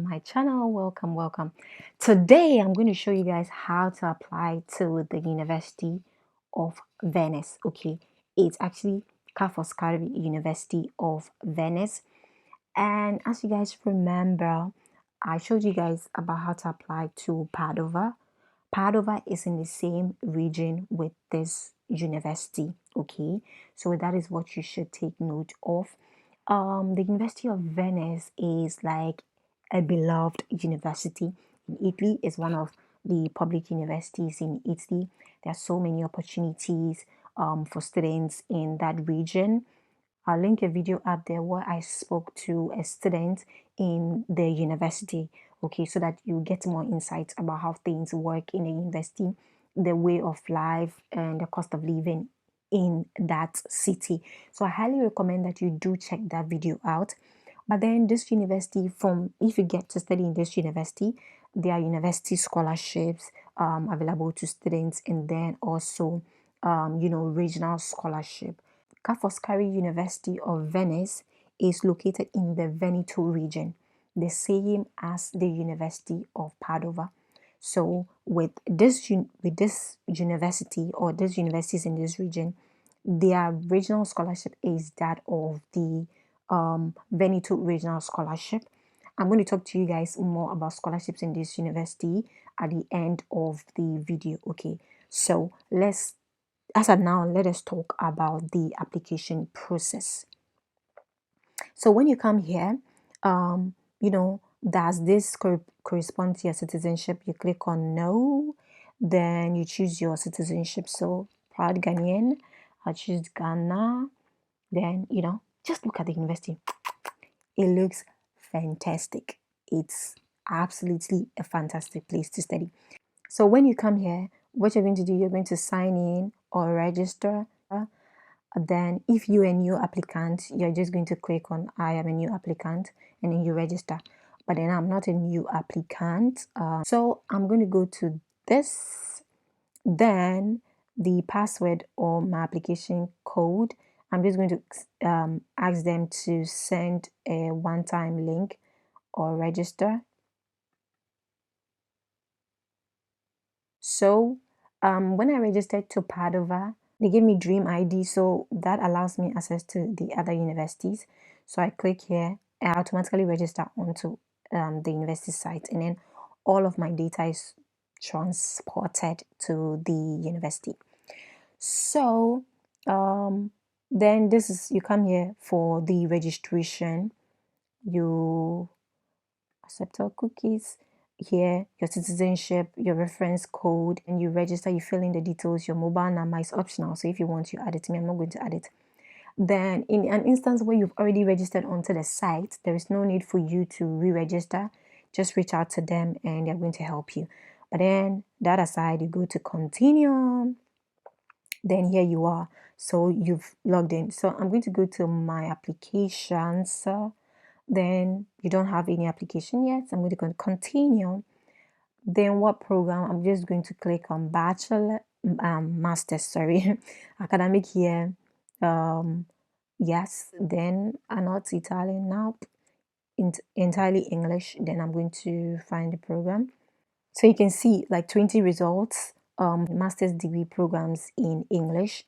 my channel. Welcome. Today I'm going to show you guys how to apply to the University of Venice. Okay, it's actually Ca'foscari University of Venice. And as you guys remember, I showed you guys about how to apply to Padova. Padova is in the same region with this university. Okay, so that is what you should take note of. The University of Venice is like a beloved university in Italy. It's one of the public universities in Italy. There are so many opportunities for students in that region. I'll link a video up there where I spoke to a student in the university, okay, so that you get more insights about how things work in the university, the way of life, and the cost of living in that city. So I highly recommend that you do check that video out. But then this university, from if you get to study in this university, there are university scholarships available to students, and then also regional scholarship. Ca'foscari University of Venice is located in the Veneto region, the same as the University of Padova. So with this university, or these universities in this region, their regional scholarship is that of the Veneto Regional Scholarship. I'm going to talk to you guys more about scholarships in this university at the end of the video. Okay, so as of now, let us talk about the application process. So when you come here, does this correspond to your citizenship? You click on no, then you choose your citizenship. So proud Ghanaian, I choose Ghana. Then, just look at the university. It looks fantastic. It's absolutely a fantastic place to study. So when you come here, what you're going to do, you're going to sign in or register. Then if you're a new applicant, you're just going to click on I am a new applicant, and then you register. But then I'm not a new applicant, so I'm going to go to this. Then the password or my application code, I'm just going to ask them to send a one-time link or register. So when I registered to Padova, they gave me Dream ID, so that allows me access to the other universities. So I click here, I automatically register onto the university site, and then all of my data is transported to the university. So then you come here for the registration. You accept all cookies. Here, your citizenship, your reference code, and you register, you fill in the details. Your mobile number is optional, so if you want, you add it to me. I'm not going to add it. Then in an instance where you've already registered onto the site, there is no need for you to re-register. Just reach out to them and they're going to help you. But then that aside, you go to continue. Then here you are. So you've logged in. So I'm going to go to my applications. Then you don't have any application yet. I'm going to continue. Then what program? I'm just going to click on master's, sorry, academic here. Yes, then not Italian now, entirely English. Then I'm going to find the program. So you can see like 20 results, master's degree programs in English.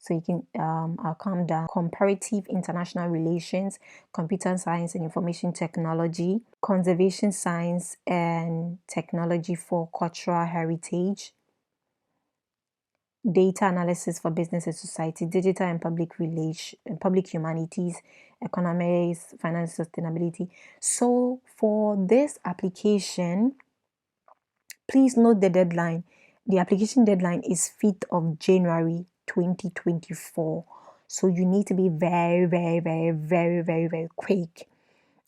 So you can, I'll come down, comparative international relations, computer science and information technology, conservation science and technology for cultural heritage, data analysis for business and society, digital and public humanities, economics, finance, sustainability. So for this application, please note the deadline. The application deadline is 5th of January 2024. So you need to be very, very, very, very, very, very quick.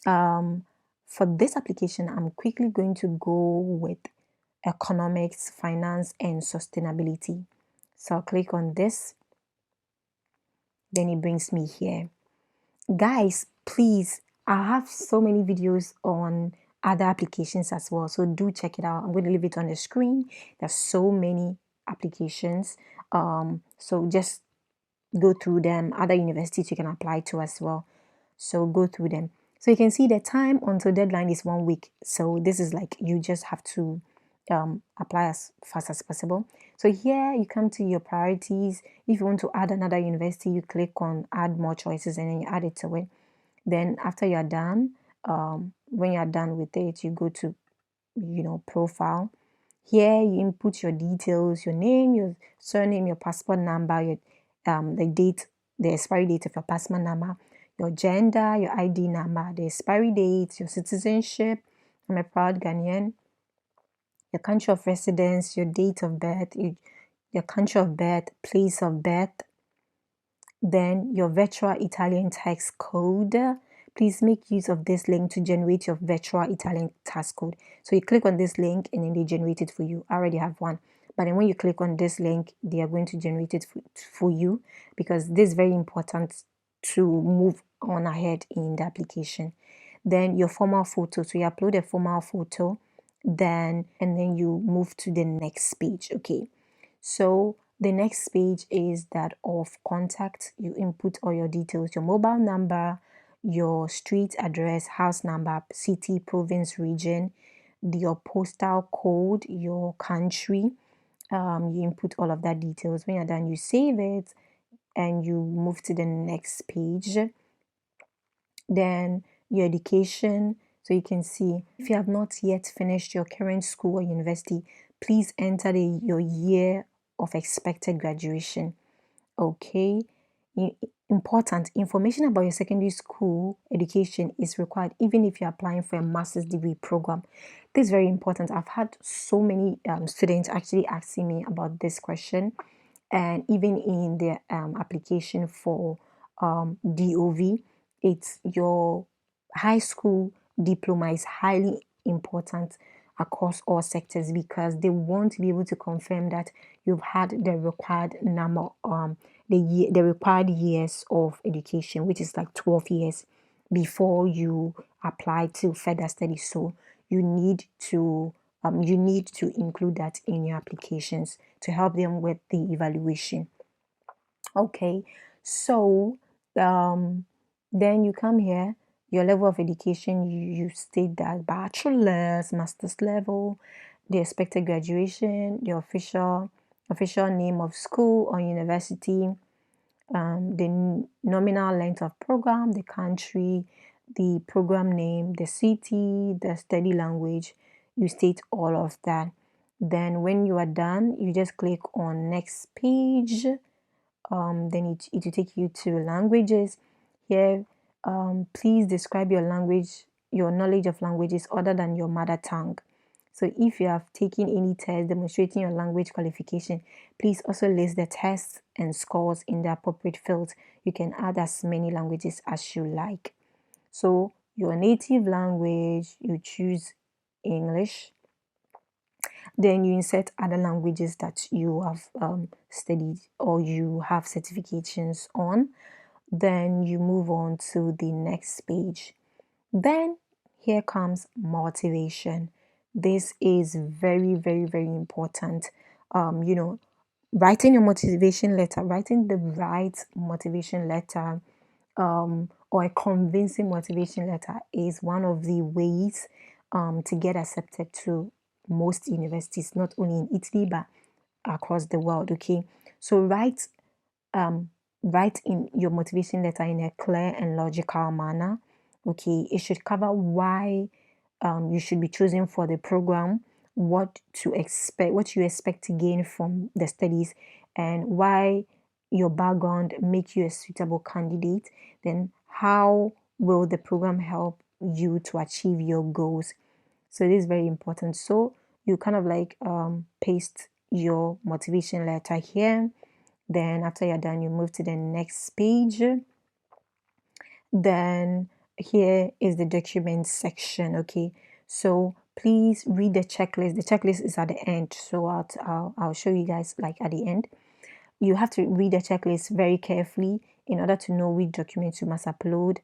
For this application, I'm quickly going to go with economics, finance, and sustainability. So I'll click on this. Then it brings me here. Guys, please, I have so many videos on other applications as well, so do check it out. I'm going to leave it on the screen. There's so many applications, so just go through them. Other universities you can apply to as well, so go through them. So you can see the time until deadline is 1 week. So this is like you just have to apply as fast as possible. So here you come to your priorities. If you want to add another university, you click on add more choices and then you add it to it. Then after you are done, when you are done with it, you go to profile. Here you input your details, your name, your surname, your passport number, your the date, the expiry date of your passport number, your gender, your ID number, the expiry date, your citizenship. I'm a proud Ghanaian. Your country of residence, your date of birth, your country of birth, place of birth, then your virtual Italian tax code. Please make use of this link to generate your virtual Italian tax code. So you click on this link and then they generate it for you. I already have one. But then when you click on this link, they are going to generate it for you, because this is very important to move on ahead in the application. Then your formal photo. So you upload a formal photo, and then you move to the next page. Okay. So the next page is that of contact. You input all your details, your mobile number, your street address, house number, city, province, region, your postal code, your country. You input all of that details. When you're done, you save it and you move to the next page. Then your education. So you can see if you have not yet finished your current school or university, please enter your year of expected graduation. Okay. Important information about your secondary school education is required even if you're applying for a master's degree program. This is very important. I've had so many students actually asking me about this question, and even in the application for DOV, it's your high school diploma is highly important across all sectors, because they want to be able to confirm that you've had the required number, the required years of education, which is like 12 years before you apply to further studies. So you need to include that in your applications to help them with the evaluation. Okay, so then you come here, your level of education, you state that bachelor's, master's level, the expected graduation, the official name of school or university, the nominal length of program, the country, the program name, the city, the study language. You state all of that. Then when you are done, you just click on next page. Then it will take you to languages. Here, please describe your language, your knowledge of languages other than your mother tongue. So if you have taken any test demonstrating your language qualification, please also list the tests and scores in the appropriate fields. You can add as many languages as you like. So your native language, you choose English. Then you insert other languages that you have studied or you have certifications on. Then you move on to the next page. Then here comes motivation. This is very, very, very important. Writing your motivation letter, writing the right motivation letter, or a convincing motivation letter is one of the ways to get accepted to most universities, not only in Italy but across the world. Okay, so write in your motivation letter in a clear and logical manner. Okay, it should cover why you should be chosen for the program, what to expect, what you expect to gain from the studies, and why your background make you a suitable candidate. Then how will the program help you to achieve your goals? So this is very important. So you kind of like paste your motivation letter here. Then after you're done, you move to the next page. Then here is the document section. Okay, so please read the checklist. The checklist is at the end, so I'll show you guys like at the end. You have to read the checklist very carefully in order to know which documents you must upload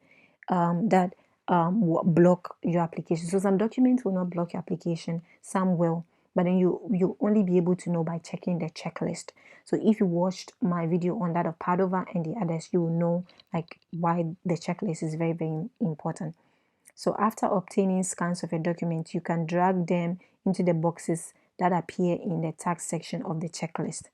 that block your application. So some documents will not block your application, some will, but then you only be able to know by checking the checklist. So if you watched my video on that of Padova and the others, you will know like why the checklist is very, very important. So after obtaining scans of your documents, you can drag them into the boxes that appear in the tax section of the checklist.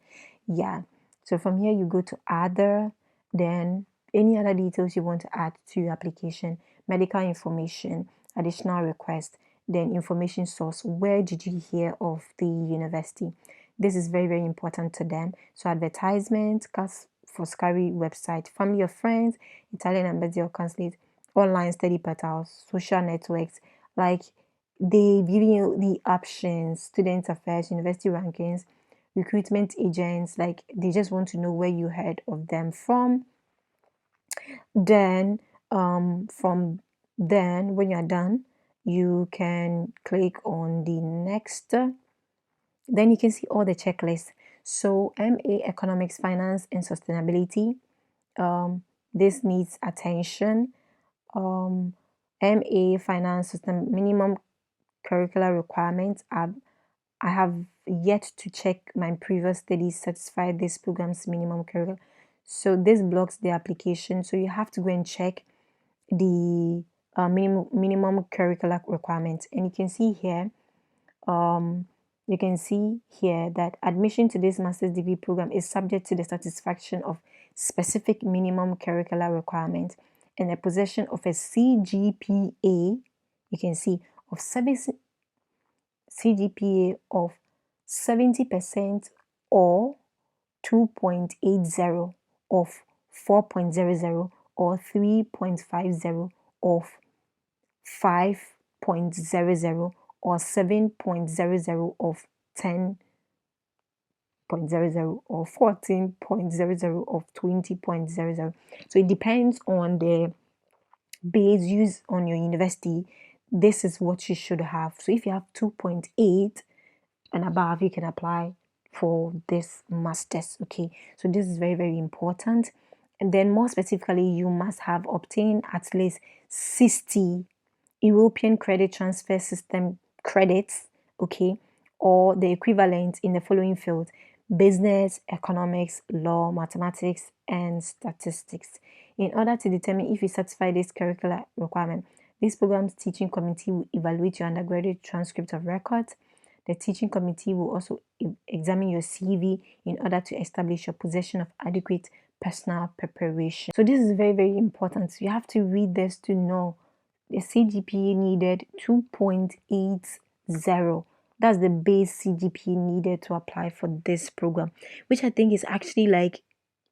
Yeah, so from here you go to other, then any other details you want to add to your application, medical information, additional request, then information source. Where did you hear of the university? This is very, very important to them. So advertisement, Ca'foscari website, family or friends, Italian embassy or consulate, online study portals, social networks, like they give you the options, student affairs, university rankings, recruitment agents, like they just want to know where you heard of them from. Then from then when you're done, you can click on the next. Then you can see all the checklists. So MA Economics, Finance and Sustainability. This needs attention. MA Finance System Minimum Curricular Requirements. I have yet to check my previous studies satisfy this program's minimum curriculum. So this blocks the application. So you have to go and check the minimum curricular requirements. And you can see here that admission to this master's degree program is subject to the satisfaction of specific minimum curricular requirements and the possession of a CGPA, you can see, of 70% or 2.80 of 4.00 or 3.50 of 5.00 or 7.00 of 10.00 or 14.00 of 20.00. So it depends on the base used on your university. This is what you should have. So if you have 2.8 and above, you can apply for this master's. Okay, so this is very, very important. And then more specifically, you must have obtained at least 60 European credit transfer system credits, okay, or the equivalent in the following fields: business, economics, law, mathematics, and statistics. In order to determine if you satisfy this curricular requirement, this program's teaching committee will evaluate your undergraduate transcript of records. The teaching committee will also examine your CV in order to establish your possession of adequate personal preparation. So this is very, very important. You have to read this to know the CGPA needed 2.80. That's the base CGPA needed to apply for this program, which I think is actually like,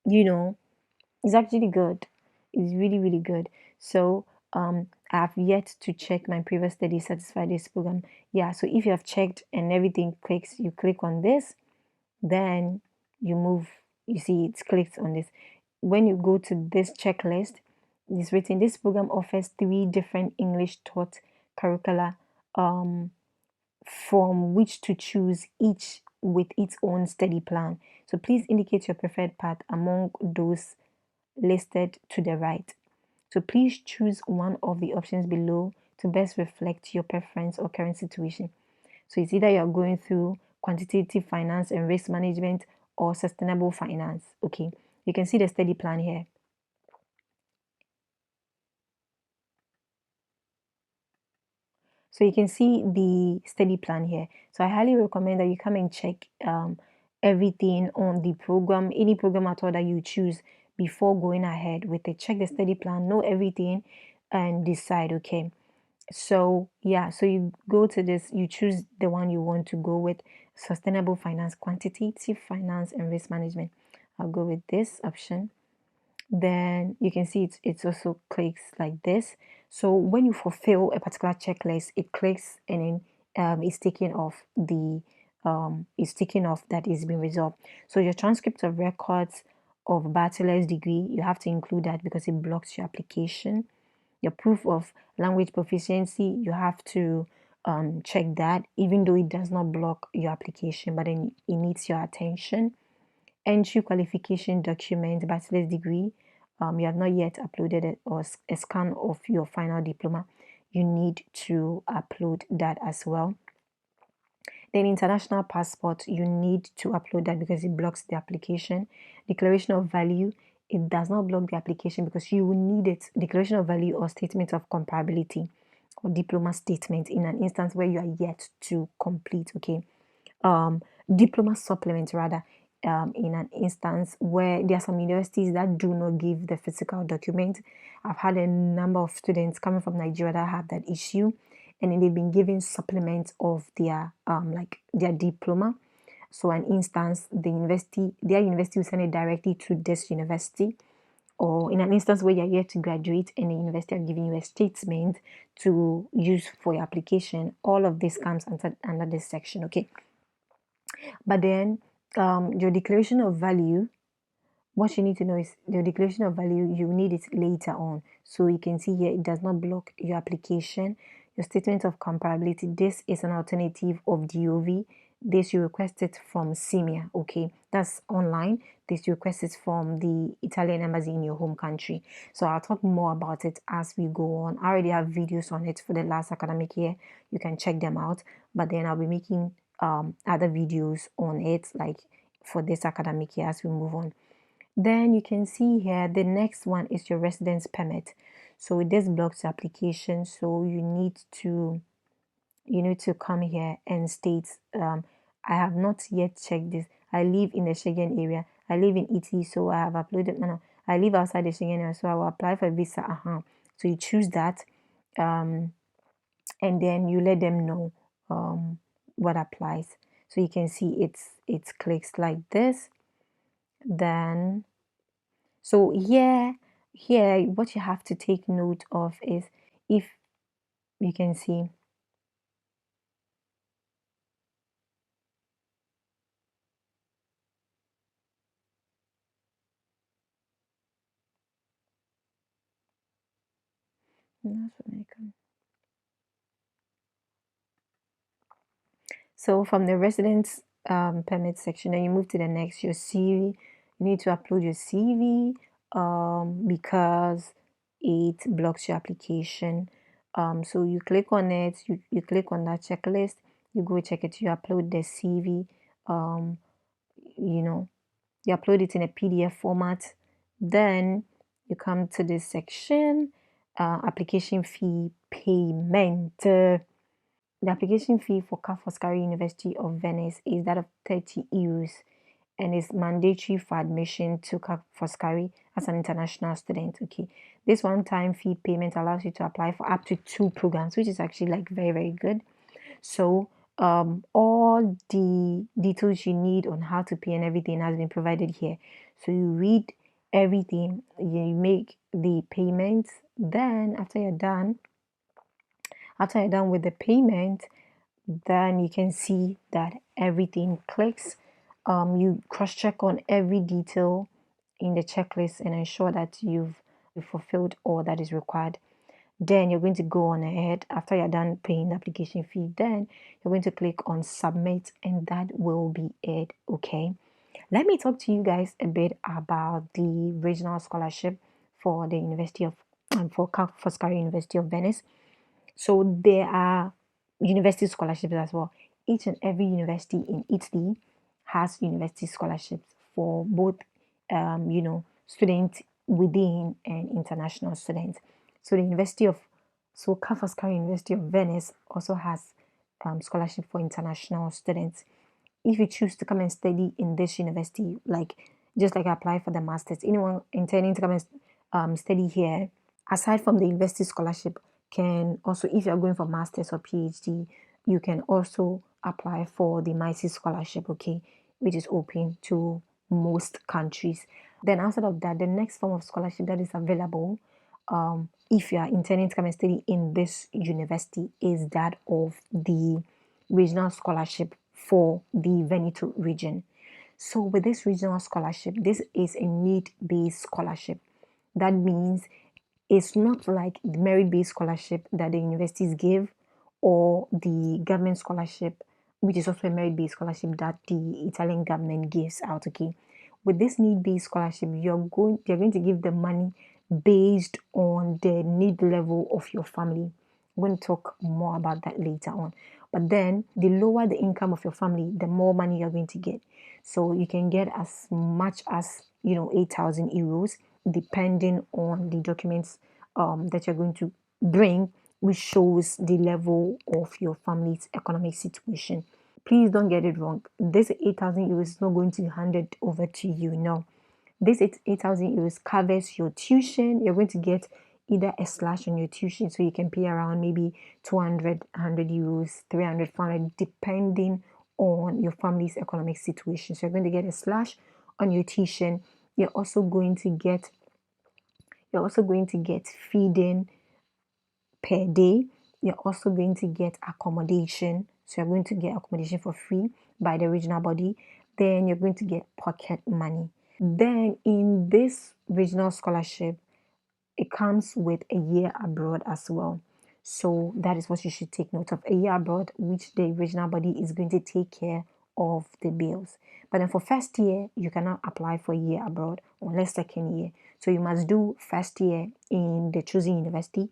it's actually good. It's really, really good. So I have yet to check my previous study satisfy this program. Yeah, so if you have checked and everything clicks, you click on this, then you move, you see it's clicked on this. When you go to this checklist, it's written this program offers 3 different English taught curricula from which to choose, each with its own study plan. So please indicate your preferred path among those listed to the right. So please choose one of the options below to best reflect your preference or current situation. So it's either you're going through quantitative finance and risk management or sustainable finance. Okay, you can see the study plan here. So you can see the study plan here. So I highly recommend that you come and check everything on the program, any program at all that you choose before going ahead with it. Check the study plan, know everything, and decide. Okay. So yeah, so you go to this, you choose the one you want to go with: sustainable finance, quantitative finance, and risk management. I'll go with this option. Then you can see it's also clicks like this. So when you fulfill a particular checklist, it clicks and then it's taken off that it's been resolved. So your transcript of records of bachelor's degree, you have to include that because it blocks your application. Your proof of language proficiency, you have to check that, even though it does not block your application, but then it needs your attention. Entry qualification document, bachelor's degree, you have not yet uploaded it, or a scan of your final diploma, you need to upload that as well. Then international passport, you need to upload that because it blocks the application. Declaration of value, it does not block the application because you will need it. Declaration of value or statement of comparability, or diploma statement in an instance where you are yet to complete, okay? Diploma supplement rather, in an instance where there are some universities that do not give the physical document. I've had a number of students coming from Nigeria that have that issue, and then they've been given supplements of their like their diploma. So an instance, their university will send it directly to this university, or in an instance where you're yet to graduate and the university are giving you a statement to use for your application. All of this comes under this section, okay? But then your declaration of value, what you need to know is your declaration of value, you need it later on. So you can see here, it does not block your application. Your statement of comparability, this is an alternative of DOV. This you request it from CIMIA, okay? That's online. This you request it from the Italian embassy in your home country. So I'll talk more about it as we go on. I already have videos on it for the last academic year. You can check them out. But then I'll be making other videos on it, like for this academic year as we move on. Then you can see here the next one is your residence permit. So this blocks application. So you need to come here and state I have not yet checked this. I live in the Schengen area. I live in Italy, so I have uploaded. No, I live outside the Schengen area, so I will apply for a visa. So you choose that, and then you let them know what applies. So you can see it's clicks like this. Then so here what you have to take note of is, if you can see, so from the residence permit section, then you move to the next, your CV. You need to upload your CV because it blocks your application. So you click on it, you click on that checklist, you go check it, you upload the CV, you know, you upload it in a PDF format. Then you come to this section, application fee payment. The application fee for Ca'foscari University of Venice is that of 30 euros and is mandatory for admission to Ca'foscari as an international student. Okay, this one-time fee payment allows you to apply for up to 2 programs, which is actually like very, very good. So all the details you need on how to pay and everything has been provided here. So you read everything, you make the payments. Then after you're done with the payment, then you can see that everything clicks. You cross-check on every detail in the checklist and ensure that you've fulfilled all that is required. Then you're going to go on ahead. After you're done paying the application fee, then you're going to click on submit, and that will be it. Okay, let me talk to you guys a bit about the regional scholarship for the University of for Ca'foscari University of Venice. So there are university scholarships as well. Each and every university in Italy has university scholarships for both, students within and international students. So Ca'foscari University of Venice also has scholarship for international students. If you choose to come and study in this university, like just like apply for the masters, anyone intending to come and study here, aside from the university scholarship, can also, if you're going for masters or PhD, you can also apply for the MICE scholarship, okay, which is open to most countries. Then outside of that, the next form of scholarship that is available, if you are intending to come and study in this university, is that of the regional scholarship for the Veneto region. So with this regional scholarship, this is a need-based scholarship. That means it's not like the merit-based scholarship that the universities give, or the government scholarship, which is also a merit-based scholarship that the Italian government gives out. Okay, with this need-based scholarship, they're going to give the money based on the need level of your family. I'm going to talk more about that later on. But then the lower the income of your family, the more money you're going to get. So you can get as much as 8,000 euros, depending on the documents that you're going to bring which shows the level of your family's economic situation. Please don't get it wrong. This 8,000 euros is not going to be handed over to you. No. This 8,000 euros covers your tuition. You're going to get either a slash on your tuition, so you can pay around maybe 200, 100 euros, 300, 400, depending on your family's economic situation. So you're going to get a slash on your tuition. You're also going to get feeding per day. You're also going to get accommodation. So you're going to get accommodation for free by the regional body. Then you're going to get pocket money. Then in this regional scholarship, it comes with a year abroad as well. So that is what you should take note of. A year abroad, which the regional body is going to take care of the bills. But then for first year, you cannot apply for a year abroad unless second year. So you must do first year in the chosen university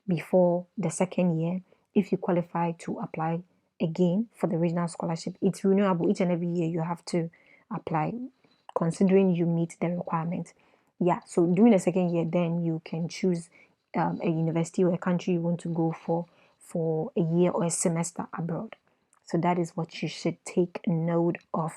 before the second year. If you qualify to apply again for the regional scholarship, it's renewable each and every year. You have to apply, considering you meet the requirement. Yeah, so during the second year, then you can choose a university or a country you want to go for a year or a semester abroad. So that is what you should take note of.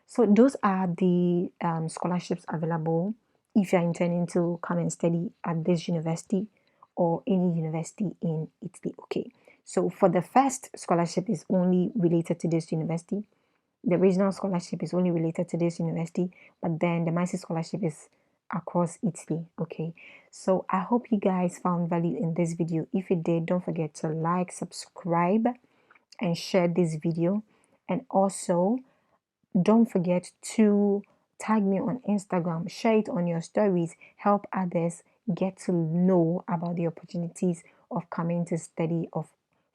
So those are the scholarships available if you're intending to come and study at this university or any university in Italy. Okay, so for the first scholarship is only related to this university. The regional scholarship is only related to this university, but then the master's scholarship is across Italy. Okay, so I hope you guys found value in this video. If you did, don't forget to like, subscribe, and share this video. And also, don't forget to tag me on Instagram, share it on your stories, help others get to know about the opportunities of coming to study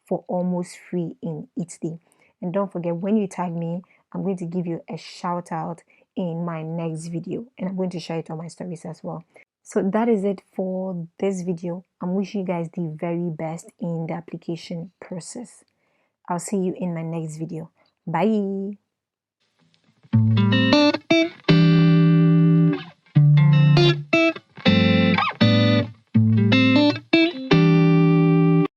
for almost free in Italy. And don't forget, when you tag me, I'm going to give you a shout out in my next video, and I'm going to share it on my stories as well. So that is it for this video. I'm wishing you guys the very best in the application process. I'll see you in my next video. Bye.